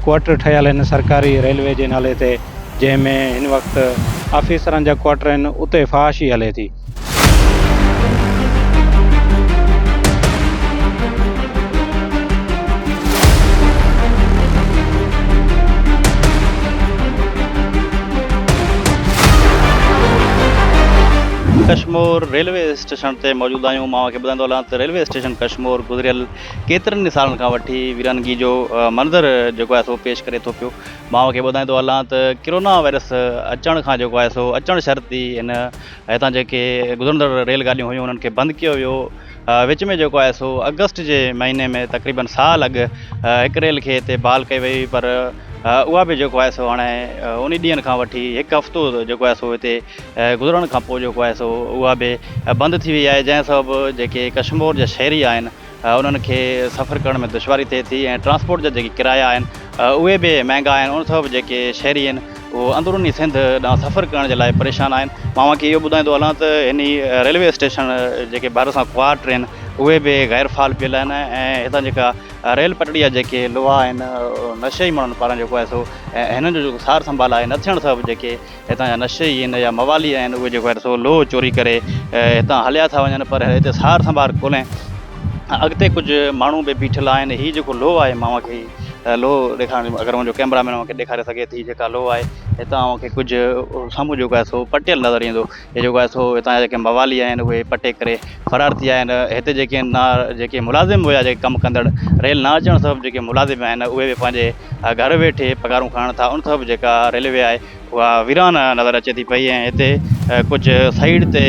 Quarter ठहियल आहिनि सरकारी रेलवे जे नाले ते, जंहिंमें हिन वक़्तु ऑफिसरनि जा क्वार्टर आहिनि, उते फहाशी हले थी। कश्मीर रेलवे स्टेशन ते मौजूद आहियूं। मां खे ॿुधाईंदो हलां त रेलवे स्टेशन कश्मीर गुज़िरियल केतिरनि सालनि खां वठी वीरानगी जो मंज़र जेको आहे सो पेश करे थो पियो। मां खे ॿुधाईंदो हलां त कोरोना वायरस अचण खां जेको आहे सो अचणु शर्ती हिन हितां जेके गुज़रंदड़ रेलगाॾियूं हुयूं उन्हनि खे बंदि कयो वियो। विच में जेको आहे सो अगस्त जे महीने में तक़रीबन साल अॻु हिकु रेल खे हिते बहाल कई वई, पर उहा बि जेको आहे सो हाणे उन ॾींहंनि खां वठी हिकु हफ़्तो जेको आहे सो हिते गुज़रण खां पोइ जेको आहे सो उहा बि बंदि थी वई आहे, जंहिं सबबु जेके कश्मीर जा शहरी आहिनि उन्हनि खे सफ़र करण में दुश्वारी थिए थी ऐं ट्रांसपोर्ट जा जेके किराया आहिनि उहे बि महांगा आहिनि। उन सबबु जेके शहरी आहिनि उहे अंदरूनी सिंध ॾांहुं सफ़र करण जे लाइ परेशान आहिनि। मां खे इहो ॿुधाईंदो हलां त इन रेलवे स्टेशन जेके ॿाहिरि सां क्वार्टर आहिनि उहे बि गैर फ़ाल पियल आहिनि ऐं हितां जेका रेल पटड़ी जा जेके लोहा आहिनि नशेई माण्हुनि पारां जेको आहे सो हिननि जो जेको सार संभाल आहे न थियण सबबु जेके हितां जा नशेई आहिनि या मवाली आहिनि उहे जेको आहे सो लोह चोरी करे हितां हलिया था वञनि, पर हिते सार संभाल कोन्हे। अॻिते कुझु माण्हू बि बीठल आहिनि। हीअ जेको लोह आहे मां खे लोह ॾेखारण, अगरि मुंहिंजो कैमरामैन मूंखे ॾेखारे सघे थी, जेका लोह आहे हितां मूंखे कुझु साम्हूं जेको आहे सो पटियल नज़र ईंदो। हे जेको आहे सो हितां जा जेके मवाली आहिनि उहे पटे करे फ़रार थी विया आहिनि। हिते जेके मुलाज़िम हुया, जेके कमु कंदड़, रेल न अचण सबबु जेके मुलाज़िम आहिनि उहे बि पंहिंजे घर वेठे पघारूं खणनि था। उन सबबु जेका रेलवे आहे उहा वीरान नज़र अचे थी पई ऐं हिते कुझु साइड ते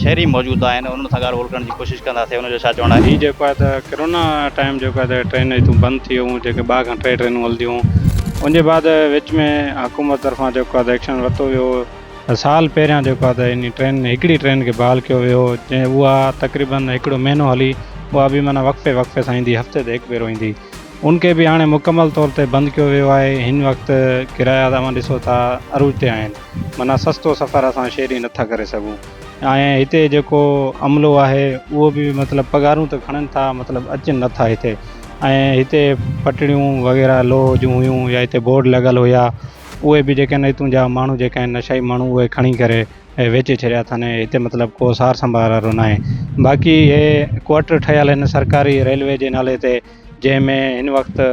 शहरी मौजूदु आहिनि, उन्हनि सां ॻाल्हि ॿोल करण जी कोशिशि कंदासीं। उनजो छा चवणु आहे? हीअ जेको आहे त कोरोना टाइम जेको आहे त ट्रेन हितां बंदि थी वियूं, जेके 2 खां 3 ट्रेनूं हलंदियूं। उनजे बाद विच में हुकूमत तरफ़ां जेको आहे त एक्शन वरितो वियो। साल पहिरियां जेको आहे त इन ट्रेन हिकिड़ी ट्रेन खे बहाल कयो वियो, जंहिं उहा तक़रीबन 1 महीनो हली। उहा बि माना वक़्फ़े सां ईंदी, हफ़्ते ते 1 भेरो ईंदी। उनखे बि हाणे मुकमल तौर ते बंदि कयो वियो आहे। हिन वक़्तु किराया तव्हां ॾिसो था अरूज ते आहिनि, माना सस्तो सफ़र असां शहरी नथा करे सघूं। ऐं हिते जेको अमलो आहे उहो बि मतिलबु पघारूं त खणनि था, मतिलबु अचनि नथा हिते। ऐं हिते पटड़ियूं वग़ैरह लोह जूं हुयूं या हिते बोर्ड लॻल हुया, उहे बि जेके आहिनि हितां जा माण्हू जेके आहिनि नशाई माण्हू उहे खणी करे वेचे छॾिया अथनि। हिते मतिलबु को सार संभाल वारो न आहे। बाक़ी हे क्वार्टर ठहियल आहिनि सरकारी रेलवे जे नाले ते, जंहिंमें हिन वक़्तु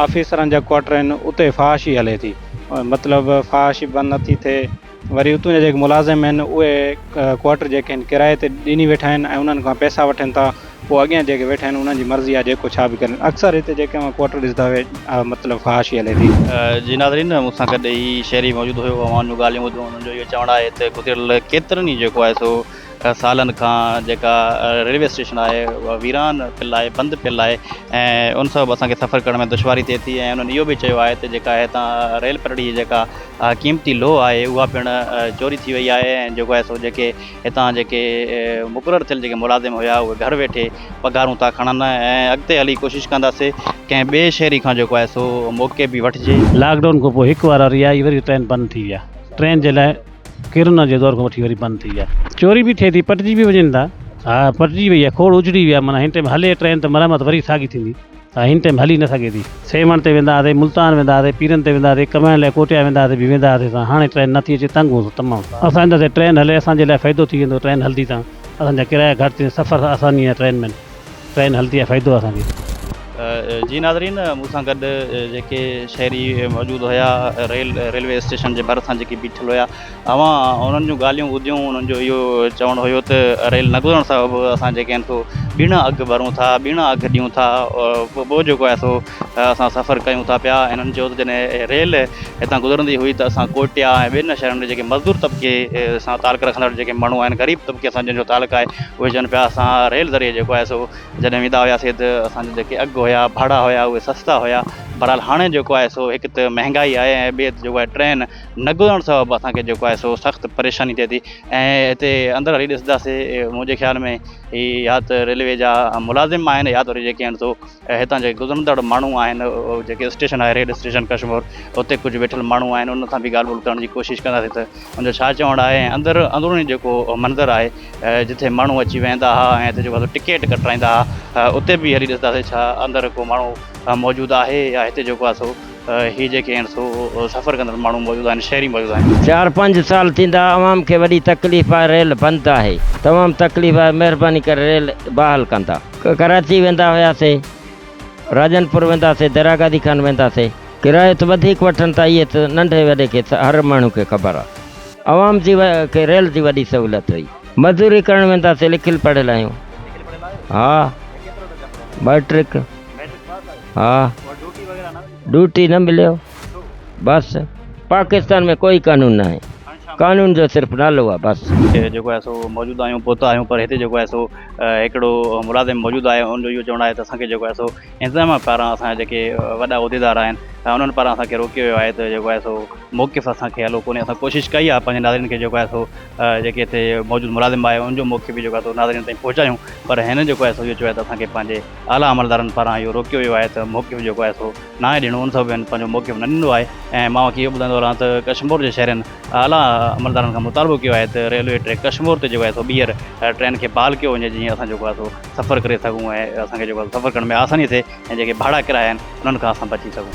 ऑफिसरनि जा क्वार्टर आहिनि, उते फहाशी हले थी। मतिलबु फहाशी बंदि नथी थिए। वरी उतां जा जेके मुलाज़िम आहिनि उहे क्वार्टर जेके आहिनि किराए ते ॾिनी वेठा आहिनि ऐं उन्हनि खां पैसा वठनि था। पोइ अॻियां जेके वेठा आहिनि उन्हनि जी मर्ज़ी आहे जेको छा बि कनि। अक्सर हिते जेके क्वार्टर ॾिसंदा हुए मतिलबु फहाशी हले थी। जी नाज़रीन, मूंसां गॾु ई शहरी मौजूदु हुयो, अवां जूं ॻाल्हियूं ॿुधियूं। उन्हनि जो इहो चवणु आहे त गुज़िरियल केतिरनि ई जेको आहे सो सालनि खां जेका रेलवे स्टेशन आहे उहा वीरान पियल आहे, बंदि पियल आहे ऐं उन सबबु असांखे सफ़र करण में दुश्वारी थिए थी। ऐं उन्हनि इहो बि चयो आहे त जेका हितां रेल पटड़ी जेका क़ीमती लोह आहे उहा पिणु चोरी थी वई आहे ऐं जेको आहे सो जेके हितां जेके मुक़ररु थियल जेके मुलाज़िम हुया उहे घर वेठे पघारूं था खणनि ऐं अॻिते हली कोशिशि कंदासीं कंहिं ॿिए शहरी खां जेको आहे सो मौक़े बि वठिजे। लॉकडाउन खां पोइ हिकु बार वरी आई, वरी ट्रेन बंदि थी विया। ट्रेन जे लाइ कोरोना जे दौर खां वठी वरी बंदि थी विया। चोरी बि थिए थी, पटिजी बि वञनि था। हा, पटिजी वई आहे, खोड़ उजड़ी विया। माना हिन टाइम हले ट्रेन त मरम्मत वरी साॻी थींदी। हा, हिन टाइम हली न सघे थी। सेमण ते वेंदा हुआसीं, मुल्तान वेंदा हुआसीं, पीरनि ते वेंदा हुआसीं, कमाइण लाइ कोटिया वेंदा हुआसीं, बि वेंदा हुआसीं। हाणे ट्रेन नथी अचे, तंग हो तमामु। असां ईंदासीं, ट्रेन हले, असांजे लाइ फ़ाइदो थी वेंदो। ट्रेन हलंदी त असांजा किराया घटि थी, सफ़र आसानी आहे ट्रेन में। ट्रेन हलंदी आहे, फ़ाइदो आहे असांखे। जी नाज़रीन, मूंसां गॾु जेके शहरी मौजूदु हुया रेलवे स्टेशन जे भरिसां जेके बीठल हुया, अवां उन्हनि जूं ॻाल्हियूं ॿुधियूं। उन्हनि जो इहो चवणु हुयो त रेल न गुज़रण सबबु असां जेके आहिनि सो ॿीणा अघु भरूं था, ॿीणा अघु ॾियूं था। पोइ जेको आहे सो असां सफ़र कयूं था पिया। हिननि चयो त जॾहिं रेल हितां गुज़रंदी हुई त असां कोटिया ऐं ॿियनि शहरनि में जेके मज़दूर तबिके सां तालुक रखंदड़ जेके माण्हू आहिनि, ग़रीब तबिके सां जंहिंजो तालुक आहे, उहे चवनि पिया असां रेल ज़रिए जेको आहे सो जॾहिं वेंदा हुआसीं त असांजा जेके अघु हुया, भाड़ा हुया, उहे सस्ता हुया। बहरहाल हाणे जेको आहे सो हिकु त महांगाई आहे ऐं ॿिए जेको आहे ट्रेन न गुज़रण सबबु असांखे जेको आहे सो सख़्तु परेशानी थिए थी। ऐं हिते अंदरि हली ॾिसंदासीं, मुंहिंजे ख़्याल में ही या त रेलवे जा मुलाज़िम आहिनि या त वरी जेके आहिनि सो हितां जेके गुज़रंदड़ माण्हू आहिनि, जेके स्टेशन आहे रेल स्टेशन कश्मीर, उते कुझु वेठल माण्हू आहिनि, उन सां बि ॻाल्हि ॿोल करण जी कोशिशि कंदासीं त उनजो छा चवणु आहे। ऐं अंदरूनी जेको मंज़रु आहे जिथे माण्हू अची वेंदा हुआ ऐं हिते जेको आहे टिकेट कटाईंदा हुआ, उते बि हली ॾिसंदासीं छा अंदरि को माण्हू मौजूदु आहे या हिते जेको आहे सो ही जेके आहिनि सो सफ़र कंदड़ माण्हू मौजूदु आहिनि, शहरी मौजूदु आहिनि। 4-5 साल थींदा आवाम खे वॾी तकलीफ़ आहे, रेल बंदि आहे, तमामु तकलीफ़ आहे, महिरबानी करे रेल बहाल कंदा। कराची वेंदा हुआसीं, राजनपुर वेंदासीं, दरागादी खान वेंदासीं, किरायो त वधीक वठनि था, इहे त नंढे वॾे खे हर माण्हू खे ख़बर आहे। आवाम जी खे रेल जी वॾी सहूलियत हुई। मज़दूरी करणु वेंदासीं, लिखियलु पढ़ियल आहियूं। हा, मैट्रिक। हा, ड्यूटी न मिलियो, बसि। पाकिस्तान में कोई कानून न आहे, कानून जो सिर्फ़ु नालो आहे बसि। जेको आहे सो मौजूदु आहियूं, पहुता आहियूं, पर हिते जेको आहे सो हिकिड़ो मुलाज़िम मौजूदु आहे, उनजो इहो चवणु आहे त असांखे जेको आहे सो इंतिज़ाम पारां असांजा जेके वॾा उहिदेदार आहिनि उन्हनि पारां असांखे रोकियो वियो आहे त जेको आहे सो मौक़िफ़ असांखे हलो कोन्हे। असां कोशिशि कई आहे पंहिंजे नाज़रीन खे जेको आहे सो जेके हिते मौजूदु मुलाज़िम आहे उनजो मौक़िफ़ बि जेको आहे सो नाज़रीन ताईं पहुचायूं, पर हिन जेको आहे सो इहो चयो आहे त असांखे पंहिंजे आला अमलदारनि पारां इहो रोकियो वियो आहे त मौक़िफ़ जेको आहे सो न आहे ॾियणो, उन सबबु पंहिंजो मौक़िफ़ न ॾिनो आहे। ऐं मां इहो ॿुधाईंदो रहां त कश्मीर जे शहरनि आला अमलदारनि खां मुतालबो कयो आहे त रेलवे ट्रैक कश्मीर ते जेको आहे सो ॿीहर ट्रेन खे बहाल कयो वञे, जीअं असां जेको आहे सो सफ़र करे सघूं ऐं असांखे जेको आहे सफ़र करण में आसानी थिए ऐं जेके भाड़ा किराया आहिनि उन्हनि खां असां बची सघूं।